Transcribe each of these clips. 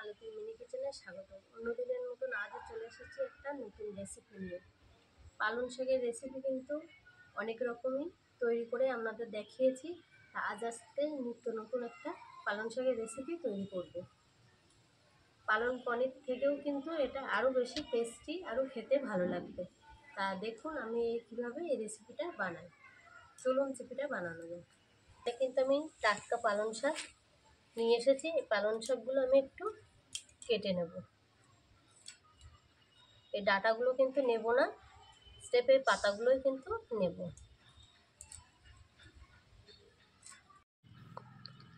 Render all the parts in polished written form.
মালতীর mini কিচেনে স্বাগত। অন্যদিনের মতন আজও চলে এসেছি একটা নতুন রেসিপি নিয়ে। পালং শাকের রেসিপি কিন্তু অনেক রকমই তৈরি করে আপনাদের দেখিয়েছি। আজ আসতে নিত্য নতুন একটা পালং শাকের রেসিপি তৈরি করব। পালং পনির থেকেও কিন্তু এটা আরও বেশি টেস্টি, আরও খেতে ভালো লাগবে। তা দেখুন আমি কীভাবে এই রেসিপিটা বানাই। চলুন রেসিপিটা বানানো যায়। এটা কিন্তু আমি টাটকা পালং শাক নিয়ে এসেছি। এই পালং শাকগুলো আমি একটু কেটে নেব। এই ডাঁটাগুলো কিন্তু নেব না, স্টেপের পাতাগুলোই কিন্তু নেব।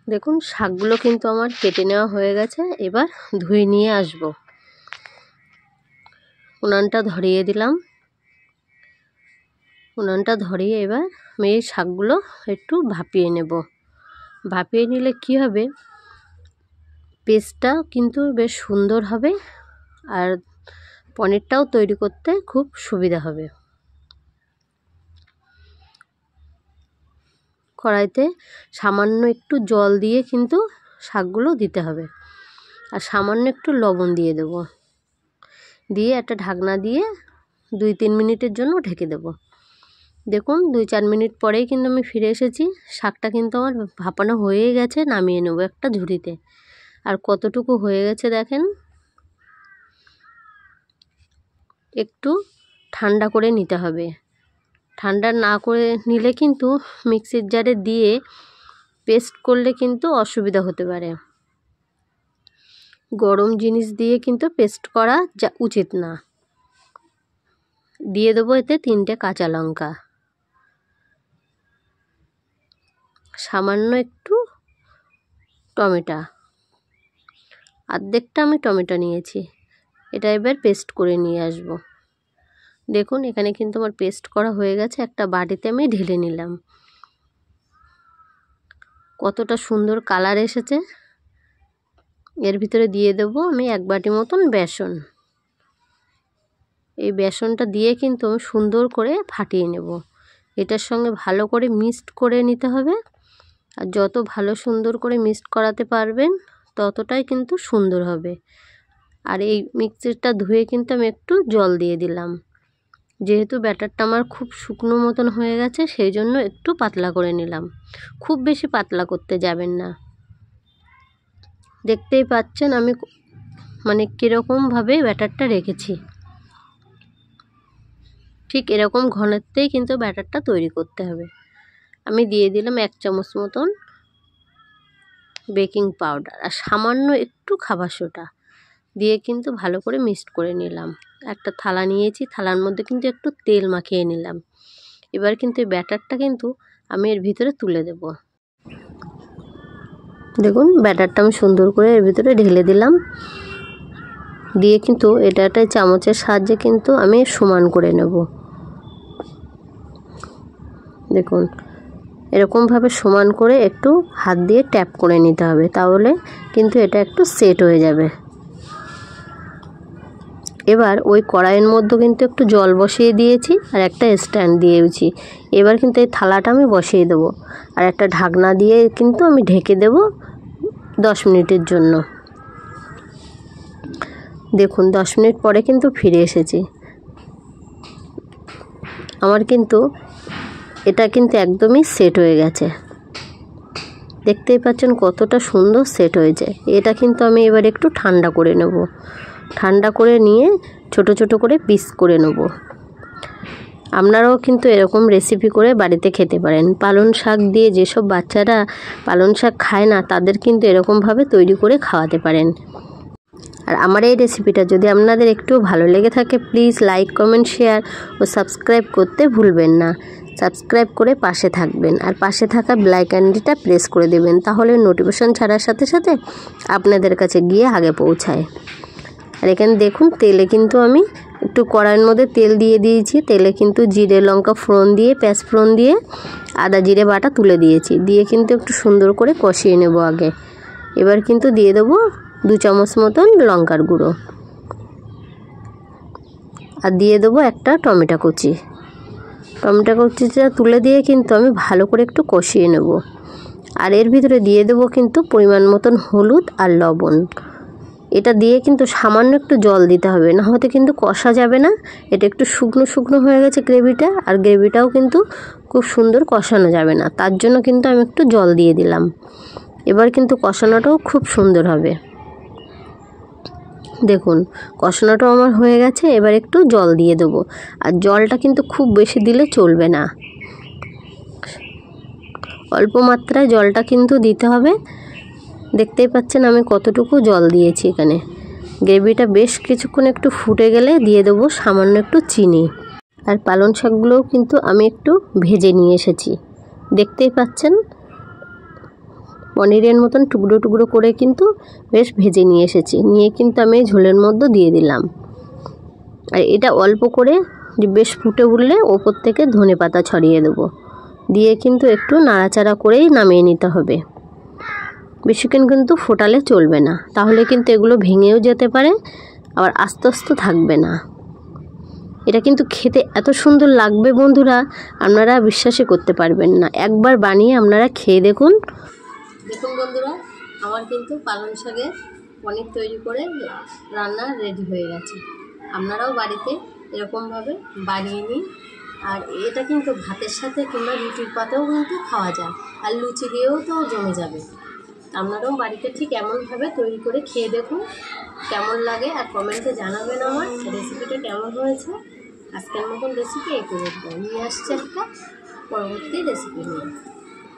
দেখুন শাকগুলো কিন্তু আমার কেটে নেওয়া হয়ে গেছে। এবার ধুয়ে নিয়ে আসব। উনানটা ধরিয়ে দিলাম। উনানটা ধরিয়ে এবার আমি এই শাকগুলো একটু ভাপিয়ে নেব। ভাপিয়ে নিলে কি হবে, পেস্টটা কিন্তু বেশ সুন্দর হবে আর পনিরটাও তৈরি করতে খুব সুবিধা হবে। কড়াইতে সামান্য একটু জল দিয়ে কিন্তু শাকগুলো দিতে হবে আর সামান্য একটু লবণ দিয়ে দেব। দিয়ে একটা ঢাকনা দিয়ে 2-3 মিনিটের জন্য ঢেকে দেব। দেখুন 2-4 মিনিট পরেই কিন্তু আমি ফিরে এসেছি। শাকটা কিন্তু আমার ভাপানো হয়ে গেছে। নামিয়ে নেব একটা ঝুড়িতে। আর কতটুকু হয়ে গেছে দেখেন। একটু ঠান্ডা করে নিতে হবে। ঠান্ডা না করে নিলে কিন্তু মিক্সির জারে দিয়ে পেস্ট করলে কিন্তু অসুবিধা হতে পারে। গরম জিনিস দিয়ে কিন্তু পেস্ট করা উচিত না। দিয়ে দেবো এতে 3টে কাঁচা লঙ্কা, সামান্য একটু টমেটো, অর্ধেকটা আমি টমেটো নিয়েছি। এটা এবার পেস্ট করে নিয়ে আসব। দেখুন এখানে কিন্তু আমার পেস্ট করা হয়ে গেছে। একটা বাটিতে আমি ঢেলে নিলাম। কতটা সুন্দর কালার এসেছে। এর ভিতরে দিয়ে দেবো আমি 1 বাটি মতন বেসন। এই বেসনটা দিয়ে কিন্তু আমি সুন্দর করে ফাটিয়ে নেব। এটার সঙ্গে ভালো করে মিক্সড করে নিতে হবে। আর যত ভালো সুন্দর করে মিক্সড করাতে পারবেন ততটাই কিন্তু সুন্দর হবে। আর এই মিক্সিটা ধুয়ে কিন্তু আমি একটু জল দিয়ে দিলাম। যেহেতু ব্যাটারটা আমার খুব শুকনো মতন হয়ে গেছে সেই জন্য একটু পাতলা করে নিলাম। খুব বেশি পাতলা করতে যাবেন না। দেখতেই পাচ্ছেন আমি মানে কীরকমভাবে ব্যাটারটা রেখেছি। ঠিক এরকম ঘনত্বেই কিন্তু ব্যাটারটা তৈরি করতে হবে। আমি দিয়ে দিলাম 1 চামচ মতন বেকিং পাউডার আর সামান্য একটু খাবার সোডা দিয়ে কিন্তু ভালো করে মিক্সড করে নিলাম। একটা থালা নিয়েছি, থালার মধ্যে কিন্তু একটু তেল মাখিয়ে নিলাম। এবার কিন্তু এই ব্যাটারটা কিন্তু আমি এর ভিতরে তুলে দেব। দেখুন ব্যাটারটা আমি সুন্দর করে এর ভিতরে ঢেলে দিলাম। দিয়ে কিন্তু এটা একটা চামচের সাহায্যে কিন্তু আমি সমান করে নেব। দেখুন এরকমভাবে সমান করে একটু হাত দিয়ে ট্যাপ করে নিতে হবে, তাহলে কিন্তু এটা একটু সেট হয়ে যাবে। এবার ওই কড়াইয়ের মধ্যে কিন্তু একটু জল বসিয়ে দিয়েছি আর একটা স্ট্যান্ড দিয়েছি। এবার কিন্তু এই থালাটা আমি বসিয়ে দেবো আর একটা ঢাকনা দিয়ে কিন্তু আমি ঢেকে দেব 10 মিনিটের জন্য। দেখুন 10 মিনিট পরে কিন্তু ফিরে এসেছি। আমার কিন্তু এটা কিন্তু একদমই সেট হয়ে গেছে। দেখতেই পাচ্ছেন কতটা সুন্দর সেট হয়েছে। এটা কিন্তু আমি এবার একটু ঠান্ডা করে নেব। ঠান্ডা করে নিয়ে ছোট ছোট করে পিস করে নেব। আপনারাও কিন্তু এরকম রেসিপি করে বাড়িতে খেতে পারেন। পালং শাক দিয়ে যেসব বাচ্চারা পালং শাক খায় না তাদের কিন্তু এরকমভাবে তৈরি করে খাওয়াতে পারেন। আর আমার এই রেসিপিটা যদি আপনাদের একটু ভালো লেগে থাকে প্লিজ লাইক, কমেন্ট, শেয়ার ও সাবস্ক্রাইব করতে ভুলবেন না। সাবস্ক্রাইব করে পাশে থাকবেন আর পাশে থাকা বেল আইকনটা প্রেস করে দেবেন, তাহলে নোটিফিকেশন ছাড়ার সাথে সাথে আপনাদের কাছে গিয়ে আগে পৌঁছায়। আর এখানে দেখুন তেলে কিন্তু আমি একটু কড়াইয়ের মধ্যে তেল দিয়ে দিয়েছি। তেলে কিন্তু জিরে লঙ্কা ফোড়ন দিয়ে, পেঁয়াজ ফোড়ন দিয়ে আদা জিরে বাটা তুলে দিয়েছি। দিয়ে কিন্তু একটু সুন্দর করে কষিয়ে নেব আগে। এবার কিন্তু দিয়ে দেবো 2 চামচ মতন লঙ্কার গুঁড়ো আর দিয়ে দেবো একটা টমেটো কুচি। টমেটো কুচিটা তুলে দিয়ে কিন্তু আমি ভালো করে একটু কষিয়ে নেব। আর এর ভিতরে দিয়ে দেবো কিন্তু পরিমাণ মতন হলুদ আর লবণ। এটা দিয়ে কিন্তু সামান্য একটু জল দিতে হবে, না হতে কিন্তু কষা যাবে না। এটা একটু শুকনো শুকনো হয়ে গেছে গ্রেভিটা, আর গ্রেভিটাও কিন্তু খুব সুন্দর কষানো যাবে না, তার জন্য কিন্তু আমি একটু জল দিয়ে দিলাম। এবার কিন্তু কষানোটাও খুব সুন্দর হবে। দেখুন কষানোটাও আমার হয়ে গেছে, এবার একটু জল দিয়ে দেবো। আর জলটা কিন্তু খুব বেশি দিলে চলবে না, অল্প মাত্রায় জলটা কিন্তু দিতে হবে। দেখতেই পাচ্ছেন আমি কতটুকু জল দিয়েছি এখানে। গ্রেভিটা বেশ কিছুক্ষণ একটু ফুটে গেলে দিয়ে দেবো সামান্য একটু চিনি। আর পালং শাকগুলোও কিন্তু আমি একটু ভেজে নিয়ে এসেছি, দেখতেই পাচ্ছেন পনিরের মতন টুকরো টুকরো করে কিন্তু বেশ ভেজে নিয়ে এসেছি। নিয়ে কিন্তু আমি ঝোলের মধ্যে দিয়ে দিলাম। আর এটা অল্প করে বেশ ফুটে উঠলে ওপর থেকে ধনেপাতা ছড়িয়ে দেবো, দিয়ে কিন্তু একটু নাড়াচাড়া করেই নামিয়ে নিতে হবে। বেশিক্ষণ কিন্তু ফোটালে চলবে না, তাহলে কিন্তু এগুলো ভেঙেও যেতে পারে, আবার আস্তে আস্তে থাকবে না। এটা কিন্তু খেতে এত সুন্দর লাগবে বন্ধুরা, আপনারা বিশ্বাসই করতে পারবেন না। একবার বানিয়ে আপনারা খেয়ে দেখুন। দেখুন বন্ধুরা, আমার কিন্তু পালং শাকের পনির তৈরি করে রান্না রেডি হয়ে গেছে। আপনারাও বাড়িতে এরকমভাবে বানিয়ে নিন। আর এটা কিন্তু ভাতের সাথে কিংবা রুটির পাতেও কিন্তু খাওয়া যায়, আর লুচি দিয়েও তো জমে যাবে। আপনারাও বাড়িতে ঠিক এমনভাবে তৈরি করে খেয়ে দেখুন, কেমন লাগে আর কমেন্টে জানাবেন আমার রেসিপিটা কেমন হয়েছে। আজকের মতন রেসিপি এই পর্যন্ত, নিয়ে আসছে একটা পরবর্তী রেসিপি নিয়ে।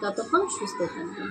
ততক্ষণ সুস্থ থাকবেন।